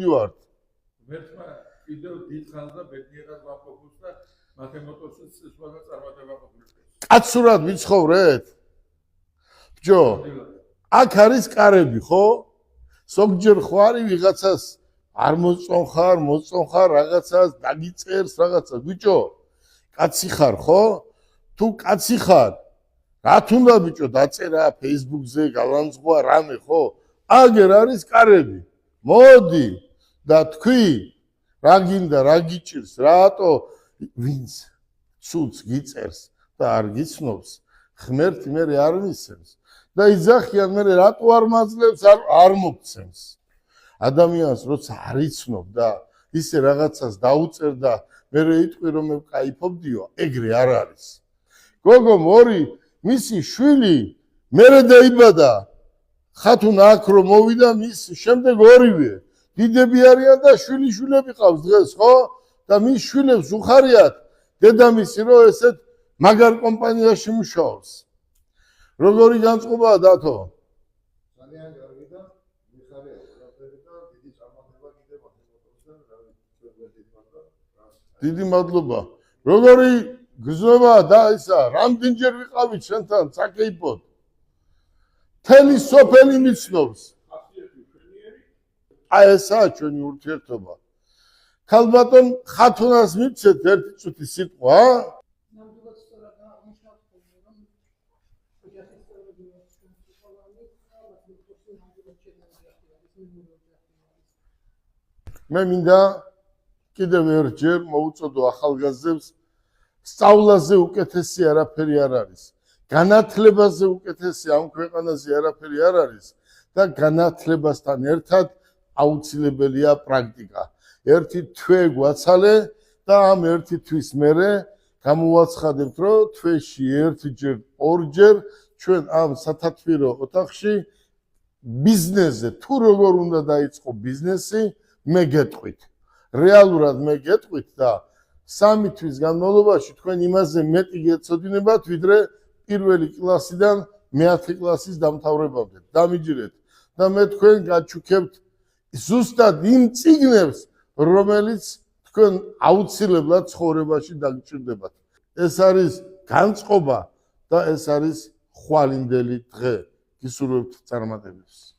ვარ. მერტმა კიდევ დიდ ხანს და ბედნიერად ვაფოქუს და მათემატიკის სწორად წარმატება მოგვიწევს. კაცურად ვიცხოვრეთ? ბჭო, აქ არის კარები, ხო? ზოგჯერ ხო არის ვიღაცას არ მოწონხარ რაღაცას, დაგიწერს რაღაცას. ბიჭო, კაცი ხარ, ხო? თუ კაცი ხარ, რათ უნდა ბიჭო დაწერა Facebook-ზე, გალანძღვა რამე, ხო? აგერ არის კარები. მოდი და თქვი, რა გინდა, რა გიჭირს, რატო ვინც ცუც გიწერს და არ გიცნობს, ღმერთი მე არ მისცემს. და იძახიან მე რატო არ მაძლევს, არ მოგცემს. ადამიანს როცა არ იცნობ და ისე რაღაცას დაუწერ და მე იტყვი რომ მე ვკაიფობდიო, ეგრე არ არის. გოგო მორი მისი შვილი მე დაიბადა. ხათუნა აქ რომ მოვიდა მის შემდეგ ორივე დიდები არიან და შვილები ყავს დღეს, ხო? და მის შვილებს უხარიათ დედამისი რომ ესეთ მაგარ კომპანიაში მუშაობს. როგორი განწყობაა დათო? ძალიან კარგი და მიხარია ყველაფერი და დიდი წარმატება კიდევ მათემატიკასთან. დიდი მადლობა. როგორი გზნობაა და ისა, რამდენჯერ ვიყავით შენთან საკეიფოდ? თელი სოფელი მიცნობს. აი ესაა ჩვენი ურთიერთობა. ქალბატონ ხათუნას მიცეთ ერთი წუთი სიტყვა, მე მინდა კიდევ ერთხელ მოუწოდო ახალგაზრდებს, სწავლაზე უკეთესი არაფერი არ არის. განათლებაზე უკეთესი ამ ქვეყანაზე არაფერი არ არის და განათლებასთან ერთად აუცილებელია პრაქტიკა. ერთი თვე გვაცალე და ამ ერთი თვის მერე გამოვაცხადებთ, რომ თვეში ერთჯერ, ორჯერ ჩვენ ამ სათათბირო ოთახში ბიზნესზე თუ როგორ უნდა დაიწყო ბიზნესი, მე გეტყვით. რეალურად მე გეტყვით და 3 თვის განმავლობაში თქვენ იმაზე მეტი გეცოდინებათ, ვიდრე პირველი კლასიდან მე-10 კლასის დამთავრებამდე. დამიჯერეთ და მე თქვენ გაჩუქებთ ზუსტად იმ წიგნებს, რომელიც თქვენ აუცილებლად ცხოვრებაში დაგჭირდებათ. ეს არის განწყობა და ეს არის ხვალინდელი დღე. გისურვებთ წარმატებებს.